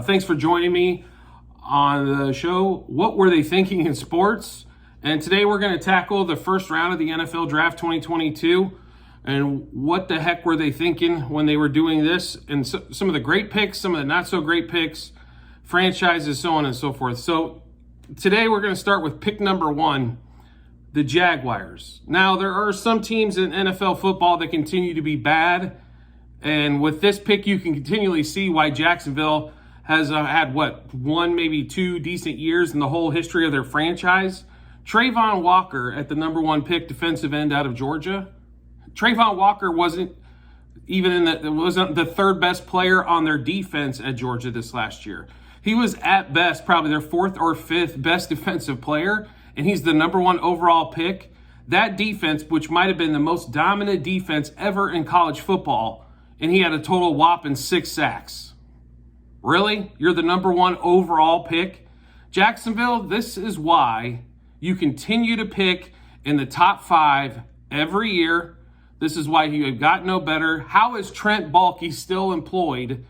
Thanks for joining me on the show. What were they thinking in sports? And today we're going to tackle the first round of the NFL Draft 2022 and what the heck were they thinking when they were doing this, and some of the great picks, some of the not so great picks, franchises, so on and so forth. So today we're going to start with pick number 1, the Jaguars. Now, there are some teams in NFL football that continue to be bad, and with this pick you can continually see why Jacksonville has had, one, maybe 2 decent years in the whole history of their franchise. Trayvon Walker at the number 1 pick, defensive end out of Georgia. Trayvon Walker wasn't the third best player on their defense at Georgia this last year. He was at best probably their 4th or 5th best defensive player, and he's the number 1 overall pick. That defense, which might have been the most dominant defense ever in college football, and he had a total whopping 6 sacks. Really? You're the number 1 overall pick? Jacksonville, this is why you continue to pick in the top 5 every year. This is why you have got no better. How is Trent Baalke still employed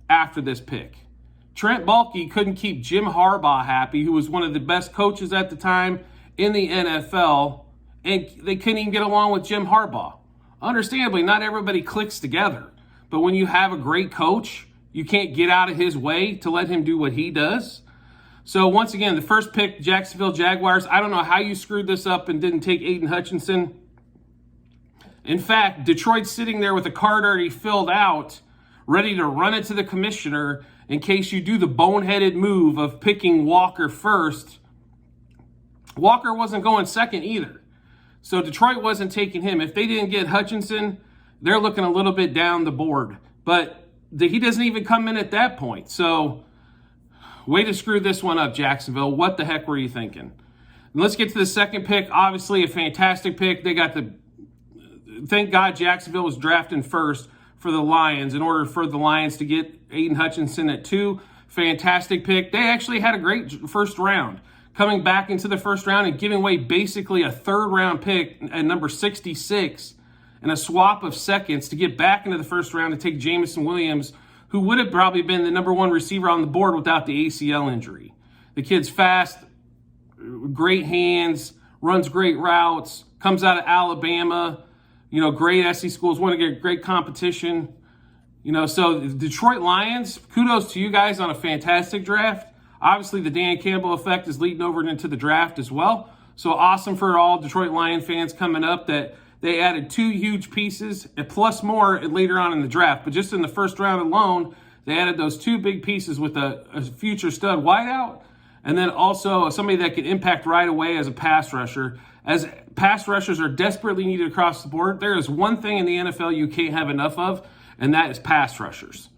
after this pick? Trent Baalke couldn't keep Jim Harbaugh happy, who was one of the best coaches at the time in the NFL, and they couldn't even get along with Jim Harbaugh. Understandably, not everybody clicks together, but when you have a great coach, you can't get out of his way to let him do what he does. So once again, the first pick, Jacksonville Jaguars. I don't know how you screwed this up and didn't take Aiden Hutchinson. In fact, Detroit's sitting there with a card already filled out, ready to run it to the commissioner in case you do the boneheaded move of picking Walker first. Walker wasn't going second either. So Detroit wasn't taking him. If they didn't get Hutchinson, they're looking a little bit down the board. But he doesn't even come in at that point. So, way to screw this one up, Jacksonville. What the heck were you thinking? And let's get to the second pick. Obviously, a fantastic pick. Thank God Jacksonville was drafting first for the Lions in order for the Lions to get Aiden Hutchinson at 2. Fantastic pick. They actually had a great first round, coming back into the first round and giving away basically a 3rd round pick at number 66 and a swap of seconds to get back into the first round to take Jameson Williams, who would have probably been the number 1 receiver on the board without the ACL injury. The kid's fast, great hands, runs great routes, comes out of Alabama, great SEC schools, want to get great competition. So the Detroit Lions, kudos to you guys on a fantastic draft. Obviously, the Dan Campbell effect is leading over into the draft as well. So awesome for all Detroit Lion fans coming up that they added 2 huge pieces and plus more later on in the draft. But just in the first round alone, they added those 2 big pieces with a future stud wideout and then also somebody that can impact right away as a pass rusher. As pass rushers are desperately needed across the board, there is one thing in the NFL you can't have enough of, and that is pass rushers.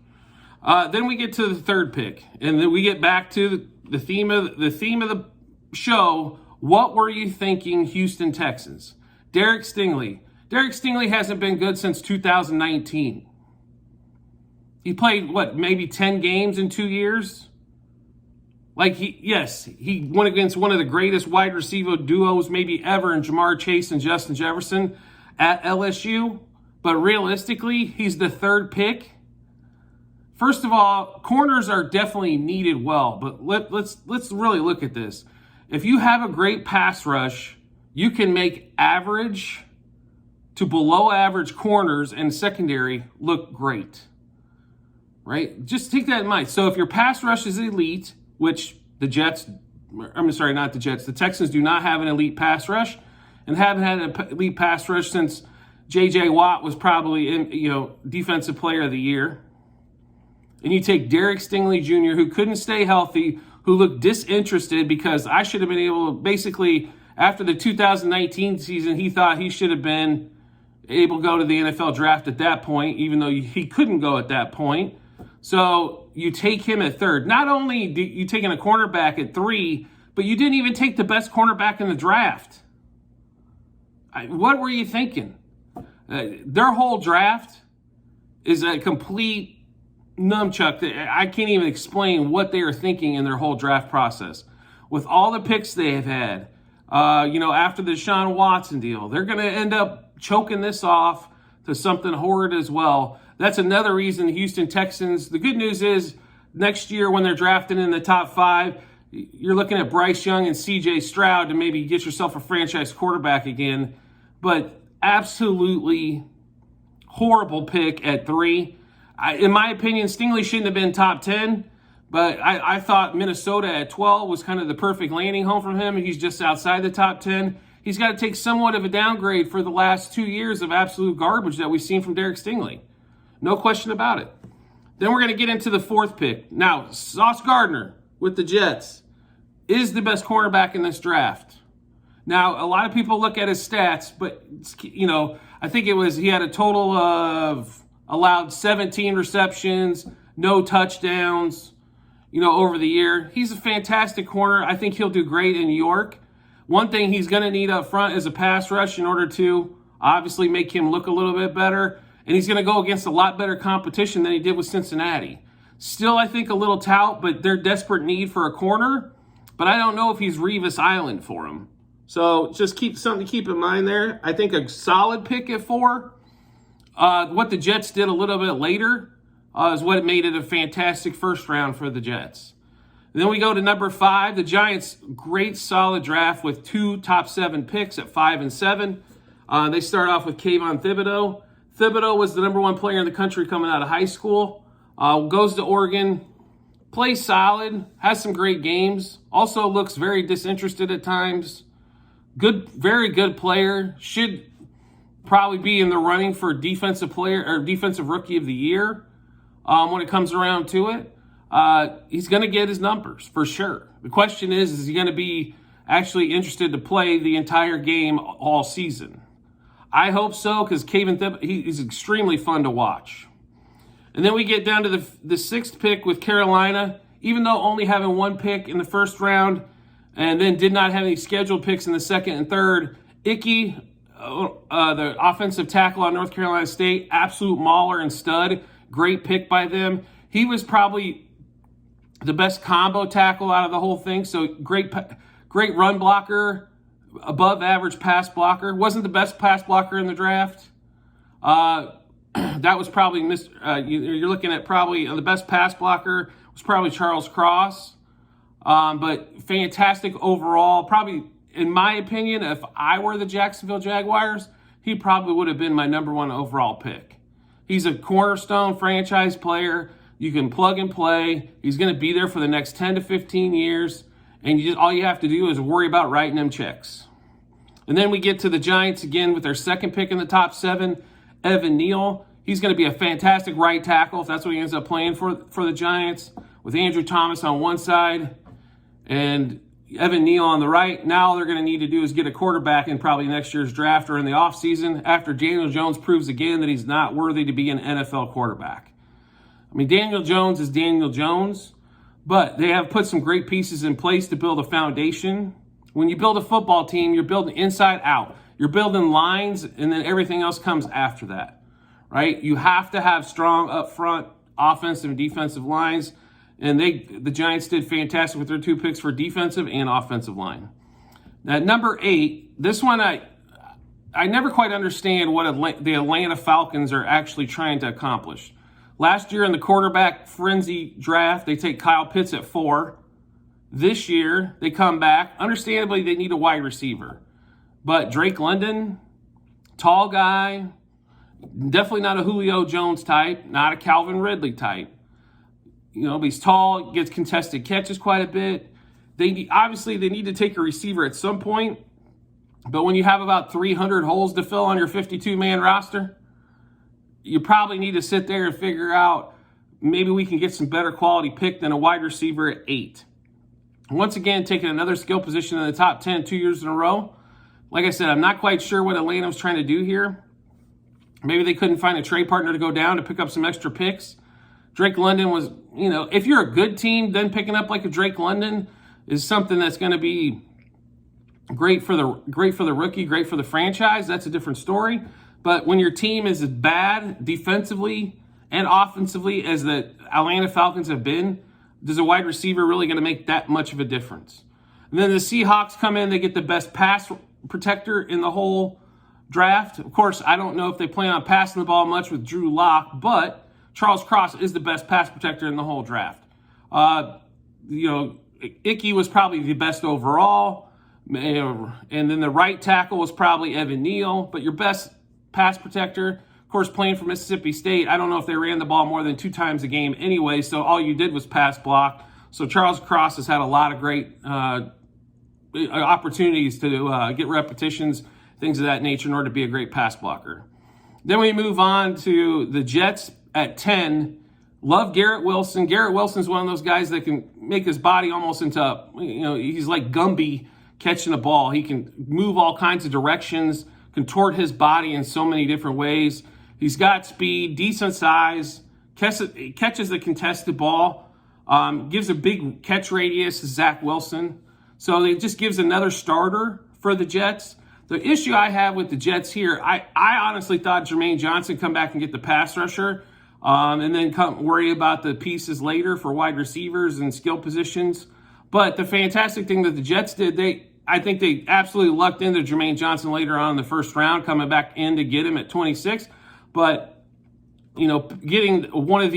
Then we get to the 3rd pick, and then we get back to the theme of the show. What were you thinking, Houston Texans? Derek Stingley. Derek Stingley hasn't been good since 2019. He played, maybe 10 games in 2 years? He went against one of the greatest wide receiver duos maybe ever in Jamar Chase and Justin Jefferson at LSU. But realistically, he's the 3rd pick. First of all, corners are definitely needed well, but let's really look at this. If you have a great pass rush, you can make average to below average corners and secondary look great, right? Just take that in mind. So if your pass rush is elite, which the Texans do not have an elite pass rush and haven't had an elite pass rush since J.J. Watt was probably defensive player of the year. And you take Derek Stingley Jr., who couldn't stay healthy, who looked disinterested because I should have been able to basically, after the 2019 season, he thought he should have been able to go to the NFL draft at that point, even though he couldn't go at that point. So you take him at 3rd. Not only do you taking a cornerback at 3, but you didn't even take the best cornerback in the draft. What were you thinking? Their whole draft is a complete nunchuck. I can't even explain what they are thinking in their whole draft process. With all the picks they have had, after the Deshaun Watson deal, they're going to end up choking this off to something horrid as well. That's another reason the Houston Texans, the good news is next year when they're drafting in the top 5, you're looking at Bryce Young and C.J. Stroud to maybe get yourself a franchise quarterback again. But absolutely horrible pick at 3. In my opinion, Stingley shouldn't have been top 10, but I thought Minnesota at 12 was kind of the perfect landing home for him, and he's just outside the top 10. He's got to take somewhat of a downgrade for the last 2 years of absolute garbage that we've seen from Derek Stingley. No question about it. Then we're going to get into the 4th pick. Now, Sauce Gardner with the Jets is the best cornerback in this draft. Now, a lot of people look at his stats, but, I think he had a total of allowed 17 receptions, no touchdowns, over the year. He's a fantastic corner. I think he'll do great in New York. One thing he's going to need up front is a pass rush in order to obviously make him look a little bit better. And he's going to go against a lot better competition than he did with Cincinnati. Still, I think a little tout, but they're desperate need for a corner. But I don't know if he's Revis Island for him. So just something to keep in mind there. I think a solid pick at 4. What the Jets did a little bit later is what made it a fantastic first round for the Jets. Then we go to number 5. The Giants, great solid draft with 2 top 7 picks at 5 and 7. They start off with Kayvon Thibodeau. Thibodeau was the number 1 player in the country coming out of high school. Goes to Oregon, plays solid, has some great games. Also looks very disinterested at times. Good, very good player. Should probably be in the running for defensive player or defensive rookie of the year when it comes around to it. He's going to get his numbers for sure. The question is he going to be actually interested to play the entire game all season? I hope so, because Kayvon Thibodeau, he's extremely fun to watch. And then we get down to the 6th pick with Carolina. Even though only having 1 pick in the first round and then did not have any scheduled picks in the 2nd and 3rd, Icky, the offensive tackle on North Carolina State, absolute mauler and stud. Great pick by them. He was probably the best combo tackle out of the whole thing. So great run blocker, above average pass blocker. Wasn't the best pass blocker in the draft. That was probably you're looking at probably the best pass blocker was probably Charles Cross. But fantastic overall. Probably, in my opinion, if I were the Jacksonville Jaguars, he probably would have been my number 1 overall pick. He's a cornerstone franchise player. You can plug and play. He's going to be there for the next 10 to 15 years. And all you have to do is worry about writing them checks. And then we get to the Giants again with their 2nd pick in the top 7, Evan Neal. He's going to be a fantastic right tackle if that's what he ends up playing for the Giants, with Andrew Thomas on one side and Evan Neal on the right. Now all they're going to need to do is get a quarterback in probably next year's draft or in the offseason after Daniel Jones proves again that he's not worthy to be an NFL quarterback. I mean, Daniel Jones is Daniel Jones, but they have put some great pieces in place to build a foundation. When you build a football team, you're building inside out. You're building lines, and then everything else comes after that, right? You have to have strong upfront offensive and defensive lines, and the Giants did fantastic with their 2 picks for defensive and offensive line. Now, number 8, this one I never quite understand what the Atlanta Falcons are actually trying to accomplish. Last year in the quarterback frenzy draft, they take Kyle Pitts at 4. This year, they come back. Understandably, they need a wide receiver. But Drake London, tall guy, definitely not a Julio Jones type, not a Calvin Ridley type. But he's tall, gets contested catches quite a bit. They need to take a receiver at some point. But when you have about 300 holes to fill on your 52-man roster, you probably need to sit there and figure out maybe we can get some better quality pick than a wide receiver at 8. Once again, taking another skill position in the top 10 2 years in a row. Like I said, I'm not quite sure what Atlanta was trying to do here. Maybe they couldn't find a trade partner to go down to pick up some extra picks. Drake London was, if you're a good team, then picking up like a Drake London is something that's going to be great for the rookie, great for the franchise. That's a different story. But when your team is as bad defensively and offensively as the Atlanta Falcons have been, does a wide receiver really going to make that much of a difference? And then the Seahawks come in, they get the best pass protector in the whole draft. Of course, I don't know if they plan on passing the ball much with Drew Lock, but Charles Cross is the best pass protector in the whole draft. Icky was probably the best overall. And then the right tackle was probably Evan Neal. But your best pass protector, of course, playing for Mississippi State, I don't know if they ran the ball more than 2 times a game anyway, so all you did was pass block. So Charles Cross has had a lot of great opportunities to get repetitions, things of that nature, in order to be a great pass blocker. Then we move on to the Jets at 10. Love Garrett Wilson. Garrett Wilson's one of those guys that can make his body almost into, he's like Gumby catching a ball. He can move all kinds of directions, contort his body in so many different ways. He's got speed, decent size, catches the contested ball, gives a big catch radius to Zach Wilson. So it just gives another starter for the Jets. The issue I have with the Jets here, I honestly thought Jermaine Johnson come back and get the pass rusher, and then come worry about the pieces later for wide receivers and skill positions. But the fantastic thing that the Jets did, I think they absolutely lucked into Jermaine Johnson later on in the first round, coming back in to get him at 26. But, getting one of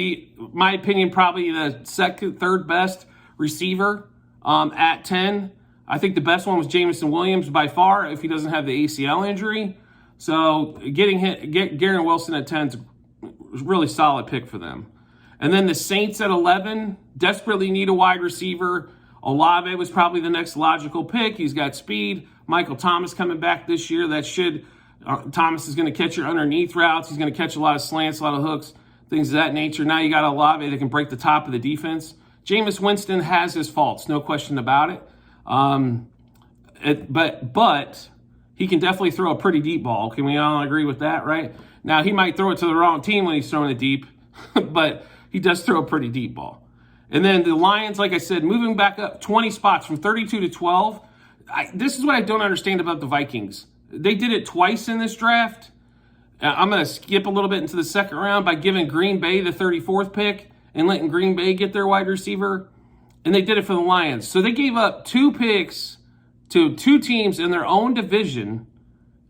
my opinion, probably the second, third best receiver at 10. I think the best one was Jameson Williams by far, if he doesn't have the ACL injury. So getting Garrett Wilson at 10 is a really solid pick for them. And then the Saints at 11 desperately need a wide receiver. Olave was probably the next logical pick. He's got speed. Michael Thomas coming back this year. Thomas is going to catch your underneath routes. He's going to catch a lot of slants, a lot of hooks, things of that nature. Now you got Olave that can break the top of the defense. Jameis Winston has his faults, no question about it. But he can definitely throw a pretty deep ball. Can we all agree with that, right? Now, he might throw it to the wrong team when he's throwing it deep, but he does throw a pretty deep ball. And then the Lions, like I said, moving back up 20 spots from 32 to 12. This is what I don't understand about the Vikings. They did it twice in this draft. I'm going to skip a little bit into the second round by giving Green Bay the 34th pick and letting Green Bay get their wide receiver. And they did it for the Lions. So they gave up 2 picks to 2 teams in their own division,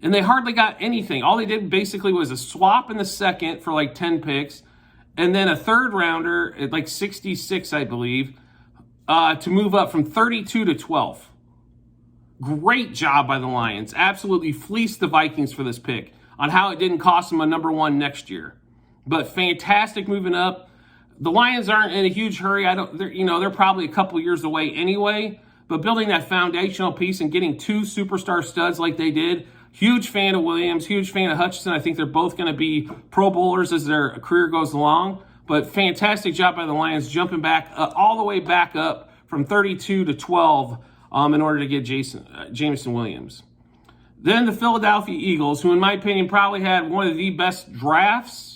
and they hardly got anything. All they did basically was a swap in the second for like 10 picks, and then a third rounder at like 66, I believe, to move up from 32 to 12. Great job by the Lions. Absolutely fleeced the Vikings for this pick on how it didn't cost them a number 1 next year. But fantastic moving up. The Lions aren't in a huge hurry. They're probably a couple years away anyway. But building that foundational piece and getting 2 superstar studs like they did, huge fan of Williams, huge fan of Hutchinson. I think they're both going to be Pro Bowlers as their career goes along. But fantastic job by the Lions jumping back all the way back up from 32 to 12 in order to get Jameson Williams. Then the Philadelphia Eagles, who in my opinion probably had one of the best drafts.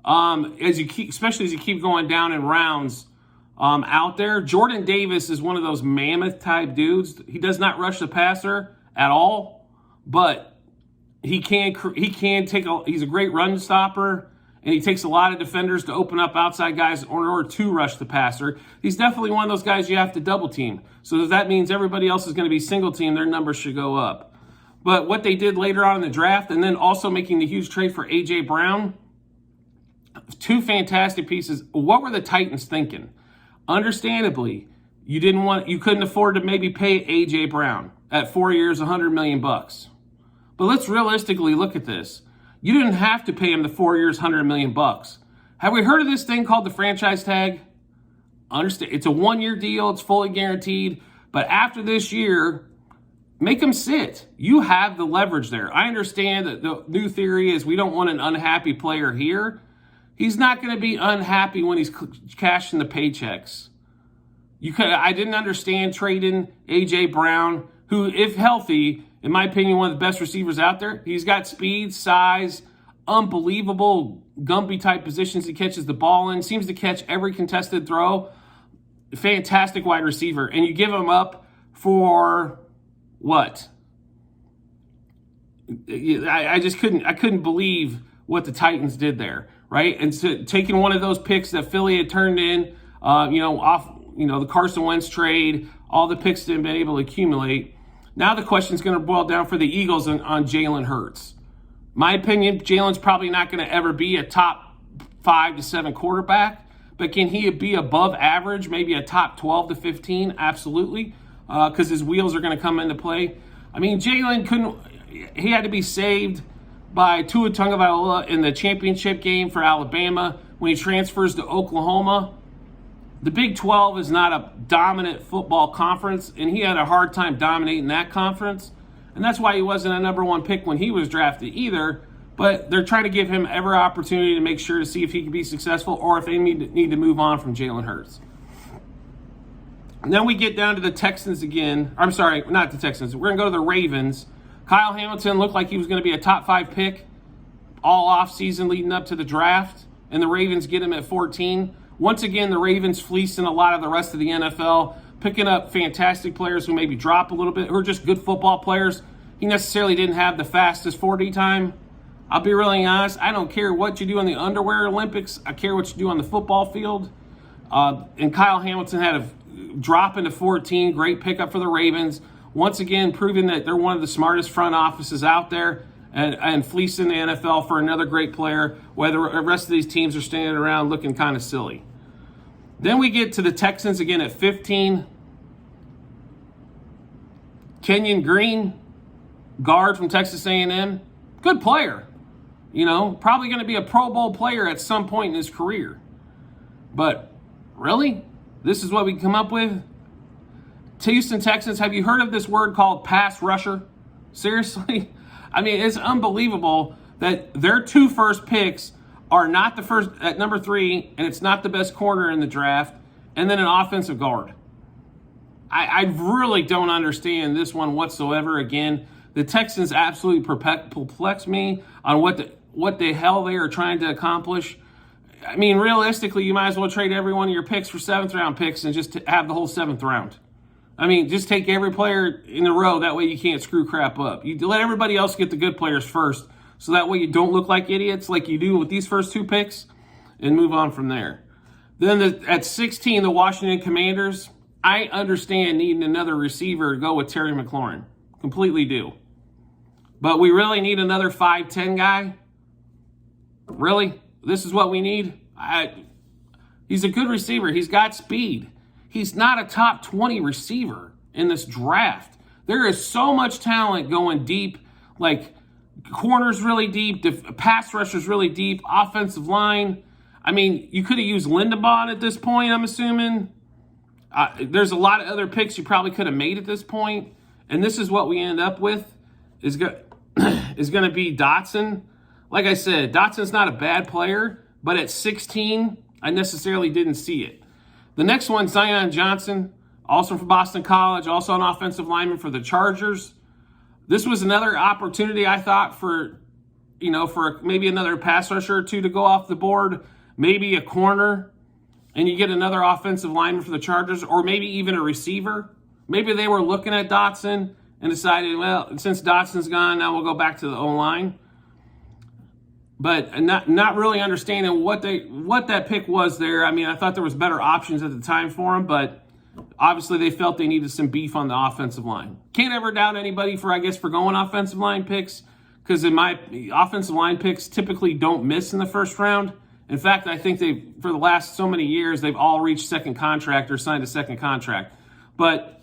Especially as you keep going down in rounds out there. Jordan Davis is one of those mammoth type dudes. He does not rush the passer at all, but he's a great run stopper, and he takes a lot of defenders to open up outside guys in order to rush the passer. He's definitely one of those guys you have to double team. So that means everybody else is going to be single team. Their numbers should go up. But what they did later on in the draft, and then also making the huge trade for A.J. Brown, 2 fantastic pieces. What were the Titans thinking? Understandably, you couldn't afford to maybe pay A.J. Brown at 4 years, $100 million. But let's realistically look at this. You didn't have to pay him the 4 years, $100 million. Have we heard of this thing called the franchise tag? Understand, it's a 1-year deal. It's fully guaranteed. But after this year, make him sit. You have the leverage there. I understand that the new theory is we don't want an unhappy player here. He's not going to be unhappy when he's cashing the paychecks. I didn't understand trading A.J. Brown, who, if healthy, in my opinion, one of the best receivers out there. He's got speed, size, unbelievable Gumby type positions he catches the ball in, seems to catch every contested throw. Fantastic wide receiver. And you give him up for what? I couldn't believe what the Titans did there, right? And so taking one of those picks that Philly had turned in, the Carson Wentz trade, all the picks that have been able to accumulate. Now the question is going to boil down for the Eagles on Jalen Hurts. My opinion, Jalen's probably not going to ever be a top 5 to 7 quarterback, but can he be above average, maybe a top 12 to 15? Absolutely, because his wheels are going to come into play. I mean, Jalen he had to be saved by Tua Tagovailoa in the championship game for Alabama when he transfers to Oklahoma. The Big 12 is not a dominant football conference, and he had a hard time dominating that conference. And that's why he wasn't a number one pick when he was drafted either. But they're trying to give him every opportunity to make sure to see if he can be successful or if they need to move on from Jalen Hurts. And then we get down to the Texans again. I'm sorry, not the Texans. We're going to go to the Ravens. Kyle Hamilton looked like he was going to be a top 5 pick all offseason leading up to the draft. And the Ravens get him at 14. Once again, the Ravens fleecing a lot of the rest of the NFL, picking up fantastic players who maybe drop a little bit, who are just good football players. He necessarily didn't have the fastest 40 time. I'll be really honest. I don't care what you do in the underwear Olympics. I care what you do on the football field. And Kyle Hamilton had a drop into 14. Great pickup for the Ravens. Once again, proving that they're one of the smartest front offices out there and fleecing the NFL for another great player, where the rest of these teams are standing around looking kind of silly. Then we get to the Texans again at 15. Kenyon Green, guard from Texas A&M. Good player. You know, probably going to be a Pro Bowl player at some point in his career. But really? This is what we come up with? Houston Texans, have you heard of this word called pass rusher? Seriously? I mean, it's unbelievable that their 2 first picks are not the first at number 3, and it's not the best corner in the draft, and then an offensive guard. I really don't understand this one whatsoever. Again, the Texans absolutely perplex me on what the hell they are trying to accomplish. I mean, realistically, you might as well trade every one of your picks for 7th-round picks and just have the whole 7th round. I mean, just take every player in a row. That way you can't screw crap up. You let everybody else get the good players first, so that way you don't look like idiots like you do with these first 2 picks, and move on from there. Then at 16, the Washington Commanders. I understand needing another receiver to go with Terry McLaurin. Completely do. But we really need another 5'10 guy? Really? This is what we need? He's a good receiver. He's got speed. He's not a top 20 receiver in this draft. There is so much talent going deep, like corners really deep, pass rushers really deep, offensive line. I mean, you could have used Lindenbaugh at this point, I'm assuming. There's a lot of other picks you probably could have made at this point. And this is what we end up with is going to be Dotson. Like I said, Dotson's not a bad player, but at 16, I necessarily didn't see it. The next one, Zion Johnson, also from Boston College, also an offensive lineman for the Chargers. This was another opportunity, I thought, for maybe another pass rusher or 2 to go off the board, maybe a corner, and you get another offensive lineman for the Chargers, or maybe even a receiver. Maybe they were looking at Dotson and decided, well, since Dotson's gone, now we'll go back to the O-line. But not really understanding what that pick was there. I mean, I thought there was better options at the time for him, but obviously they felt they needed some beef on the offensive line. Can't ever doubt anybody for going offensive line picks, because offensive line picks typically don't miss in the first round. In fact, I think for the last so many years, they've all reached second contract or signed a second contract. But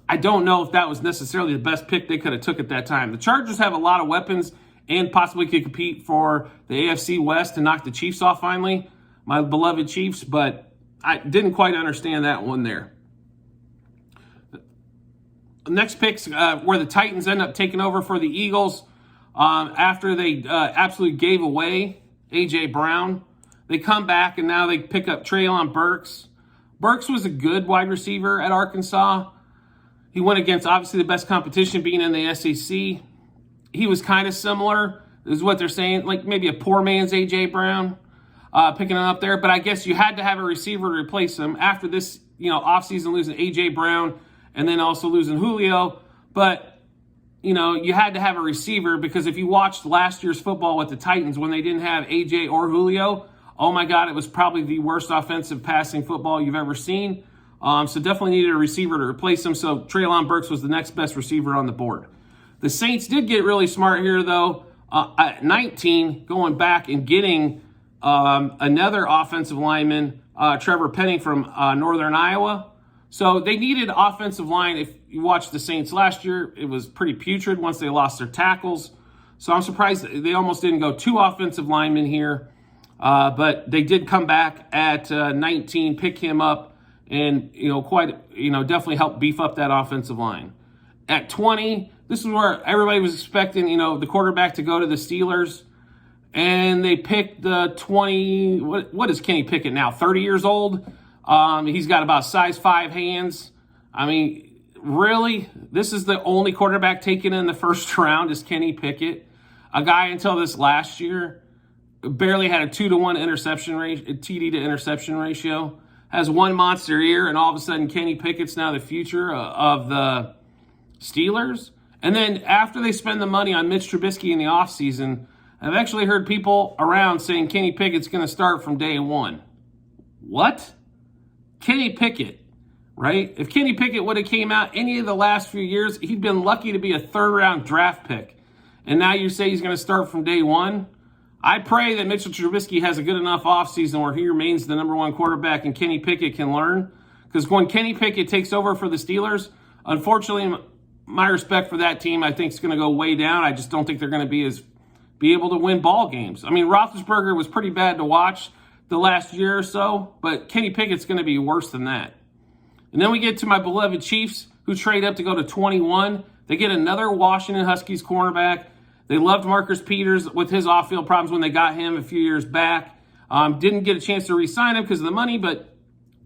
I don't know if that was necessarily the best pick they could have took at that time. The Chargers have a lot of weapons and possibly could compete for the AFC West to knock the Chiefs off finally, my beloved Chiefs, but I didn't quite understand that one there. The next picks where the Titans end up taking over for the Eagles after they absolutely gave away A.J. Brown. They come back, and now they pick up Treylon Burks. Burks was a good wide receiver at Arkansas. He went against, obviously, the best competition being in the SEC. He was kind of similar, is what they're saying, like maybe a poor man's A.J. Brown, picking him up there. But I guess you had to have a receiver to replace him after this, offseason losing A.J. Brown and then also losing Julio. But, you had to have a receiver, because if you watched last year's football with the Titans when they didn't have A.J. or Julio, oh my God, it was probably the worst offensive passing football you've ever seen. So definitely needed a receiver to replace him. So Treylon Burks was the next best receiver on the board. The Saints did get really smart here, though, at 19, going back and getting another offensive lineman, Trevor Penning from Northern Iowa. So they needed offensive line. If you watched the Saints last year, it was pretty putrid once they lost their tackles. So I'm surprised they almost didn't go 2 offensive linemen here. But they did come back at 19, pick him up, and definitely help beef up that offensive line. At 20, this is where everybody was expecting the quarterback to go to the Steelers, and they picked the 20. What is Kenny Pickett now? 30 years old. He's got about size 5 hands. I mean, really, this is the only quarterback taken in the first round is Kenny Pickett, a guy until this last year barely had a 2-to-1 interception ratio, TD to interception ratio, has one monster year, and all of a sudden Kenny Pickett's now the future of the Steelers. And then after they spend the money on Mitch Trubisky in the offseason, I've actually heard people around saying Kenny Pickett's going to start from day one. What? Kenny Pickett, right? If Kenny Pickett would have came out any of the last few years, he'd been lucky to be a third-round draft pick. And now you say he's going to start from day one? I pray that Mitchell Trubisky has a good enough offseason where he remains the number 1 quarterback and Kenny Pickett can learn. Because when Kenny Pickett takes over for the Steelers, unfortunately, my respect for that team, I think, is going to go way down. I just don't think they're going to be able to win ball games. I mean, Roethlisberger was pretty bad to watch the last year or so, but Kenny Pickett's going to be worse than that. And then we get to my beloved Chiefs, who trade up to go to 21. They get another Washington Huskies cornerback. They loved Marcus Peters with his off-field problems when they got him a few years back. Didn't get a chance to re-sign him because of the money, but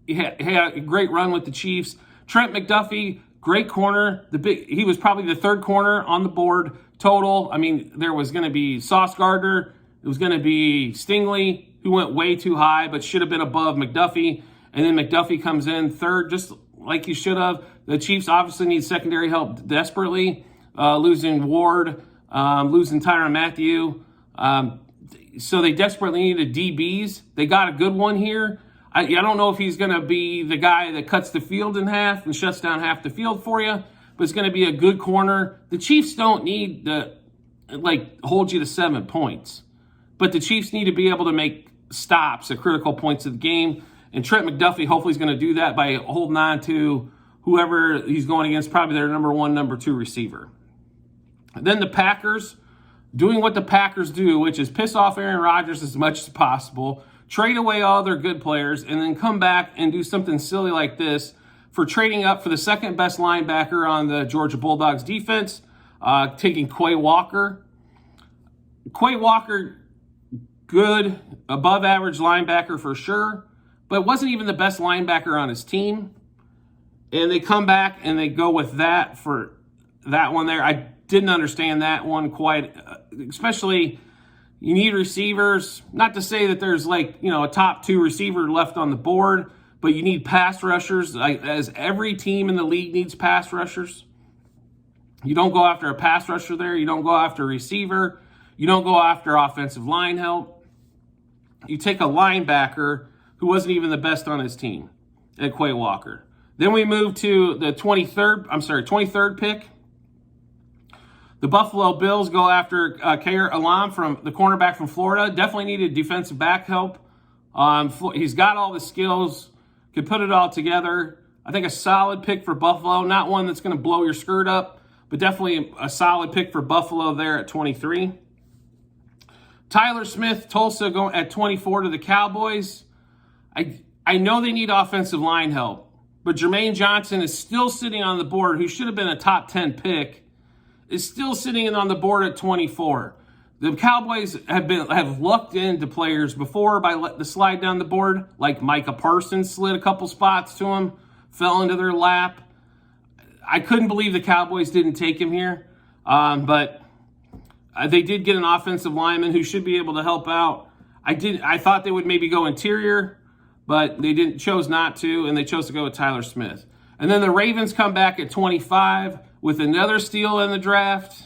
he had a great run with the Chiefs. Trent McDuffie, great corner. He was probably the 3rd corner on the board total. I mean, there was going to be Sauce Gardner. It was going to be Stingley, who went way too high, but should have been above McDuffie. And then McDuffie comes in 3rd, just like he should have. The Chiefs obviously need secondary help desperately, losing Ward, losing Tyrann Mathieu. So they desperately needed DBs. They got a good one here. I don't know if he's going to be the guy that cuts the field in half and shuts down half the field for you, but it's going to be a good corner. The Chiefs don't need to hold you to 7 points, but the Chiefs need to be able to make stops at critical points of the game. And Trent McDuffie hopefully is going to do that by holding on to whoever he's going against, probably their number 1, number 2 receiver. Then the Packers, doing what the Packers do, which is piss off Aaron Rodgers as much as possible, trade away all their good players, and then come back and do something silly like this for trading up for the 2nd best linebacker on the Georgia Bulldogs defense, taking Quay Walker. Quay Walker, good, above average linebacker for sure, but wasn't even the best linebacker on his team. And they come back and they go with that for that one there. I didn't understand that one quite, especially you need receivers. Not to say that there's a top 2 receiver left on the board, but you need pass rushers, as every team in the league needs pass rushers. You don't go after a pass rusher there. You don't go after a receiver. You don't go after offensive line help. You take a linebacker who wasn't even the best on his team at Quay Walker. Then we move to the 23rd pick. The Buffalo Bills go after Kair Elam, from the cornerback from Florida. Definitely needed defensive back help. He's got all the skills, could put it all together. I think a solid pick for Buffalo. Not one that's going to blow your skirt up, but definitely a solid pick for Buffalo there at 23. Tyler Smith, Tulsa, going at 24 to the Cowboys. I know they need offensive line help, but Jermaine Johnson is still sitting on the board, who should have been a top 10 pick, is still sitting on the board at 24. The Cowboys have lucked into players before by letting the slide down the board, like Micah Parsons slid a couple spots to him, fell into their lap. I couldn't believe the Cowboys didn't take him here, but they did get an offensive lineman who should be able to help out. I thought they would maybe go interior, but they chose not to, and they chose to go with Tyler Smith. And then the Ravens come back at 25 with another steal in the draft.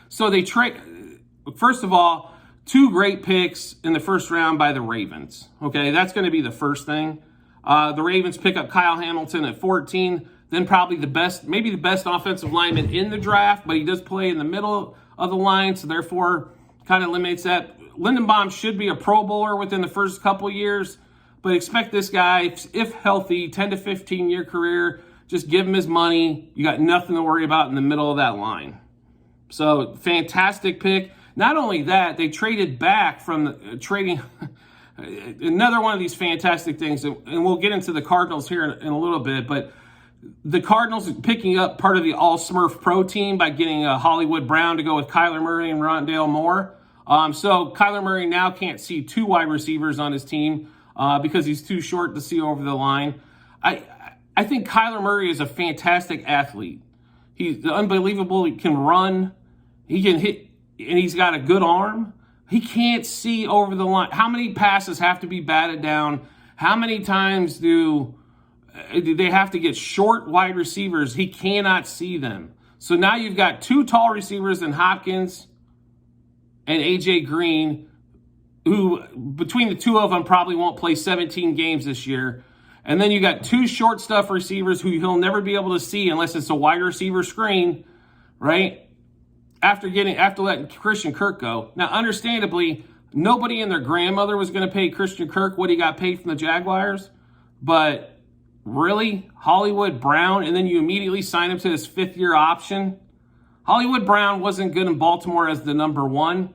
So they trade, first of all, 2 great picks in the first round by the Ravens. Okay, that's going to be the first thing. The Ravens pick up Kyle Hamilton at 14, then probably maybe the best offensive lineman in the draft, but he does play in the middle of the line, so therefore kind of eliminates that. Lindenbaum should be a Pro Bowler within the first couple years, but expect this guy, if healthy, 10 to 15 year career. Just give him his money. You got nothing to worry about in the middle of that line. So fantastic pick. Not only that, they traded back from trading another one of these fantastic things, and we'll get into the Cardinals here in a little bit, but the Cardinals picking up part of the All-Smurf Pro team by getting Hollywood Brown to go with Kyler Murray and Rondale Moore. So Kyler Murray now can't see two wide receivers on his team because he's too short to see over the line. I think Kyler Murray is a fantastic athlete. He's unbelievable. He can run. He can hit, and he's got a good arm. He can't see over the line. How many passes have to be batted down? How many times do they have to get short wide receivers? He cannot see them. So now you've got two tall receivers in Hopkins and A.J. Green, who between the two of them probably won't play 17 games this year. And then you got two short stuff receivers who he'll never be able to see unless it's a wide receiver screen, right? After letting Christian Kirk go. Now, understandably, nobody and their grandmother was going to pay Christian Kirk what he got paid from the Jaguars. But really, Hollywood Brown, and then you immediately sign him to his fifth-year option? Hollywood Brown wasn't good in Baltimore as the number one.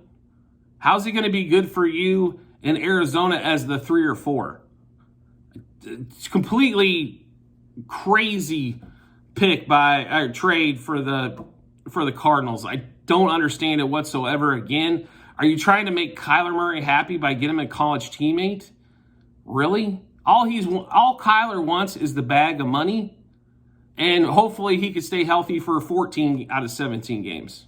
How's he going to be good for you in Arizona as the 3 or 4? It's completely crazy pick by trade for the Cardinals. I don't understand it whatsoever. Again, are you trying to make Kyler Murray happy by getting him a college teammate? Really? All Kyler wants is the bag of money, and hopefully he can stay healthy for 14 out of 17 games.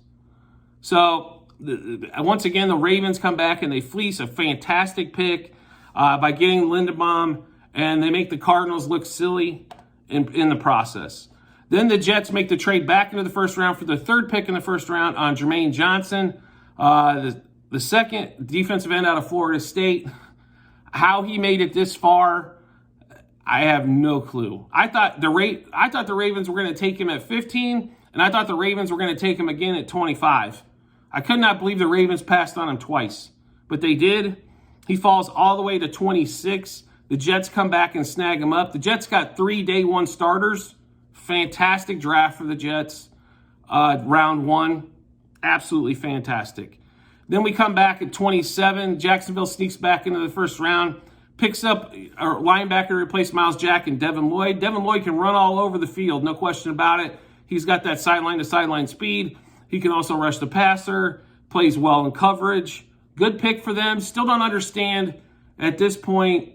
So once again, the Ravens come back and they fleece a fantastic pick by getting Lindenbaum, and they make the Cardinals look silly in the process. Then the Jets make the trade back into the first round for the third pick in the first round on Jermaine Johnson, the second defensive end out of Florida State. How he made it this far, I have no clue. I thought the Ravens were going to take him at 15, and I thought the Ravens were going to take him again at 25. I could not believe the Ravens passed on him twice, but they did. He falls all the way to 26. The Jets come back and snag him up. The Jets got 3 day one starters. Fantastic draft for the Jets. Round one, absolutely fantastic. Then we come back at 27. Jacksonville sneaks back into the first round, picks up a linebacker to replace Miles Jack and Devin Lloyd. Devin Lloyd can run all over the field, no question about it. He's got that sideline-to-sideline speed. He can also rush the passer, plays well in coverage. Good pick for them. Still don't understand at this point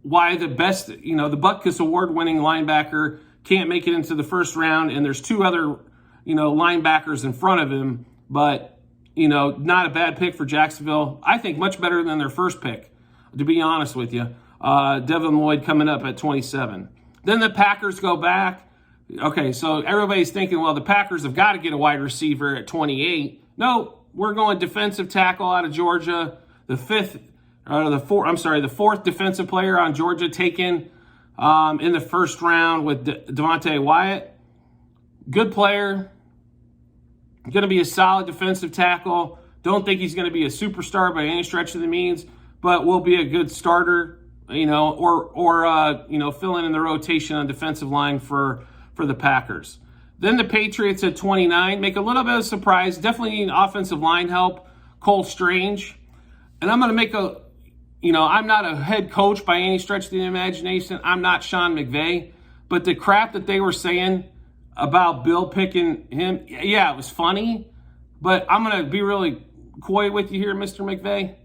why the best, the Butkus Award-winning linebacker can't make it into the first round, and there's two other, linebackers in front of him, but, not a bad pick for Jacksonville. I think much better than their first pick, to be honest with you. Devin Lloyd coming up at 27. Then the Packers go back. Okay, so everybody's thinking, well, the Packers have got to get a wide receiver at 28. No, we're going defensive tackle out of Georgia. The fourth defensive player on Georgia taken in the first round with Devontae Wyatt. Good player. Going to be a solid defensive tackle. Don't think he's going to be a superstar by any stretch of the means, but will be a good starter, or fill in the rotation on defensive line for the Packers. Then the Patriots at 29 make a little bit of a surprise. Definitely need offensive line help. Cole Strange. And I'm going to make I'm not a head coach by any stretch of the imagination. I'm not Sean McVay. But the crap that they were saying about Bill picking him, yeah, it was funny. But I'm going to be really coy with you here, Mr. McVay.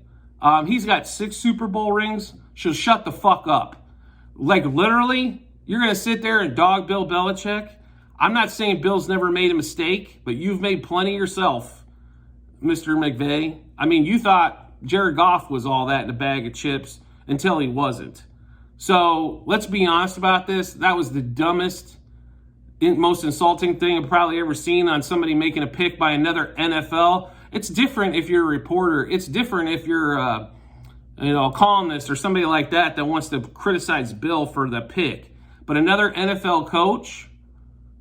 He's got 6 Super Bowl rings. So shut the fuck up. Like, literally, you're going to sit there and dog Bill Belichick? I'm not saying Bill's never made a mistake, but you've made plenty yourself, Mr. McVay. I mean, you thought Jared Goff was all that in a bag of chips until he wasn't. So let's be honest about this. That was the dumbest, most insulting thing I've probably ever seen on somebody making a pick by another NFL. It's different if you're a reporter. It's different if you're a columnist or somebody like that wants to criticize Bill for the pick. But another NFL coach,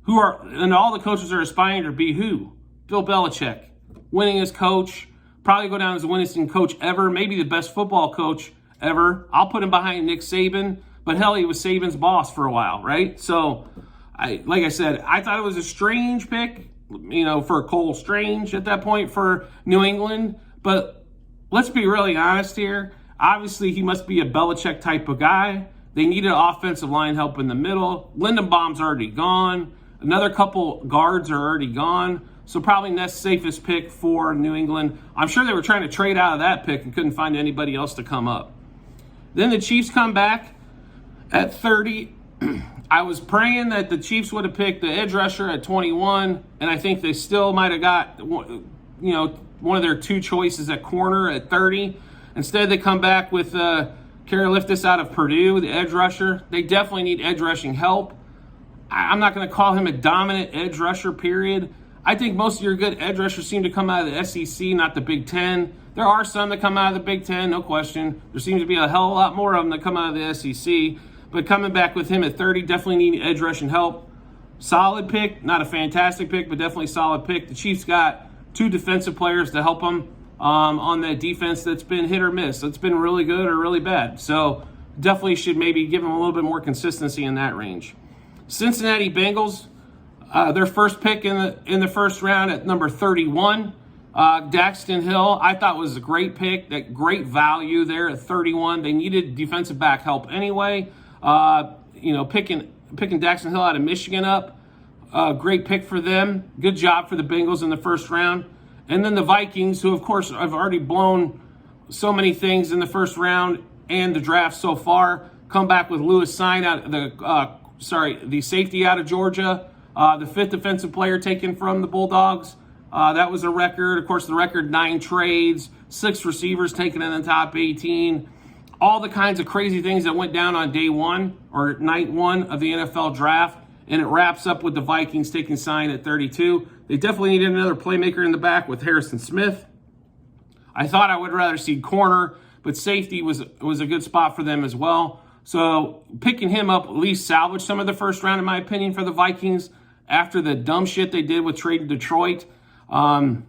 and all the coaches are aspiring to be who? Bill Belichick. Winningest coach, probably go down as the winningest coach ever, maybe the best football coach ever. I'll put him behind Nick Saban, but hell, he was Saban's boss for a while, right? So, like I said, I thought it was a strange pick, for Cole Strange at that point for New England. But let's be really honest here. Obviously, he must be a Belichick type of guy. They needed offensive line help in the middle. Lindenbaum's already gone. Another couple guards are already gone. So probably next safest pick for New England. I'm sure they were trying to trade out of that pick and couldn't find anybody else to come up. Then the Chiefs come back at 30. I was praying that the Chiefs would have picked the edge rusher at 21, and I think they still might have got, one of their two choices at corner at 30. Instead, they come back with Karlaftis out of Purdue, the edge rusher. They definitely need edge rushing help. I'm not going to call him a dominant edge rusher, period. I think most of your good edge rushers seem to come out of the SEC, not the Big Ten. There are some that come out of the Big Ten, no question. There seems to be a hell of a lot more of them that come out of the SEC. But coming back with him at 30, definitely need edge rushing help. Solid pick, not a fantastic pick, but definitely solid pick. The Chiefs got two defensive players to help them on that defense that's been hit or miss. It's been really good or really bad. So definitely should maybe give them a little bit more consistency in that range. Cincinnati Bengals, their first pick in the first round at number 31. Daxton Hill, I thought was a great pick, that great value there at 31. They needed defensive back help anyway. Picking Daxton Hill out of Michigan up, great pick for them. Good job for the Bengals in the first round. And then the Vikings, who of course have already blown so many things in the first round and the draft so far, come back with Lewis Sine out the safety out of Georgia, the fifth defensive player taken from the Bulldogs. That was a record. Of course, the record 9 trades, 6 receivers taken in the top 18. All the kinds of crazy things that went down on day one or night one of the NFL draft. And it wraps up with the Vikings taking Sine at 32. They definitely needed another playmaker in the back with Harrison Smith. I thought I would rather see corner, but safety was a good spot for them as well. So picking him up at least salvaged some of the first round, in my opinion, for the Vikings after the dumb shit they did with trading Detroit. So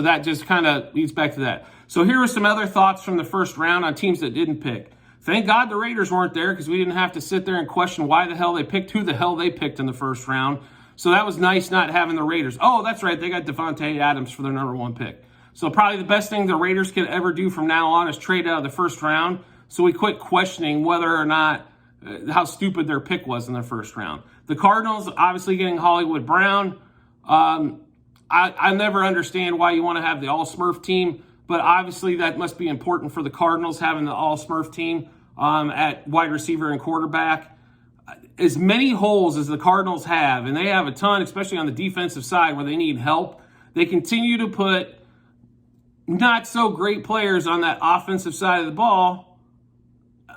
that just kind of leads back to that. So here are some other thoughts from the first round on teams that didn't pick. Thank God the Raiders weren't there because we didn't have to sit there and question why the hell they picked who the hell they picked in the first round. So that was nice not having the Raiders. Oh, that's right. They got Devontae Adams for their number 1 pick. So probably the best thing the Raiders could ever do from now on is trade out of the first round. So we quit questioning whether or not how stupid their pick was in the first round. The Cardinals, obviously getting Hollywood Brown. I never understand why you want to have the all-Smurf team, but obviously that must be important for the Cardinals, having the all-Smurf team at wide receiver and quarterback. As many holes as the Cardinals have, and they have a ton, especially on the defensive side where they need help, they continue to put not so great players on that offensive side of the ball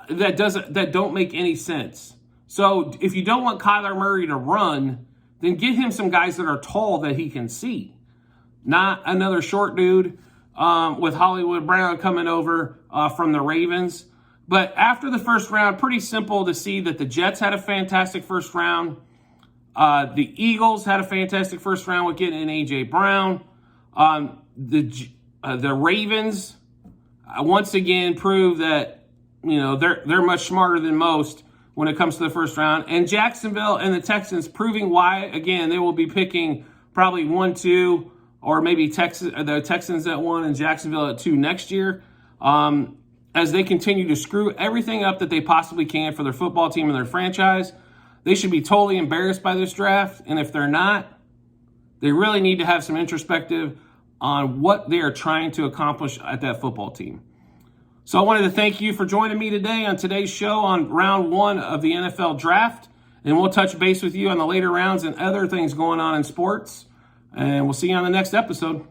that don't make any sense. So if you don't want Kyler Murray to run, then get him some guys that are tall that he can see. Not another short dude with Hollywood Brown coming over from the Ravens. But after the first round, pretty simple to see that the Jets had a fantastic first round. The Eagles had a fantastic first round with getting an A.J. Brown. The Ravens once again proved that they're much smarter than most when it comes to the first round. And Jacksonville and the Texans proving why, again, they will be picking probably 1, 2, or maybe the Texans at 1 and Jacksonville at 2 next year. As they continue to screw everything up that they possibly can for their football team and their franchise. They should be totally embarrassed by this draft. And if they're not, they really need to have some introspective on what they are trying to accomplish at that football team. So I wanted to thank you for joining me today on today's show on round 1 of the NFL draft. And we'll touch base with you on the later rounds and other things going on in sports. And we'll see you on the next episode.